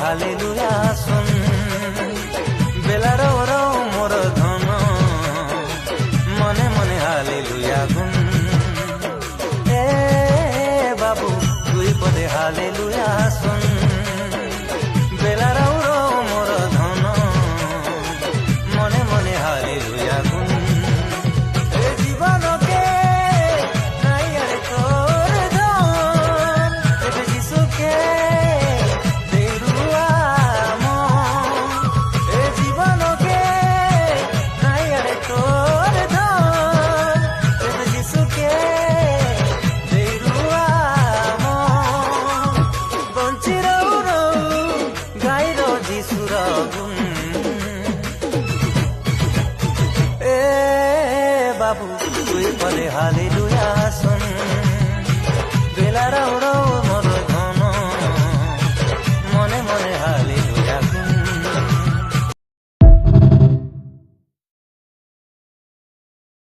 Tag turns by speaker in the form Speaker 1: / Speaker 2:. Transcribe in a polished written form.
Speaker 1: hallelujah শুন বেলার ওরাও মোর ধন মনে মনে হালেলুয়া গুণ এ বাবু দুই পদে হালেলুয়া শুন বেলার ওরাও মোর ধন মনে মনে হালেলুয়া গুণ জীবনকে নাই আর তোর ধন এবে যিশুকে বাবু তুই বলে হালেলুয়া শুন বেলার ওরা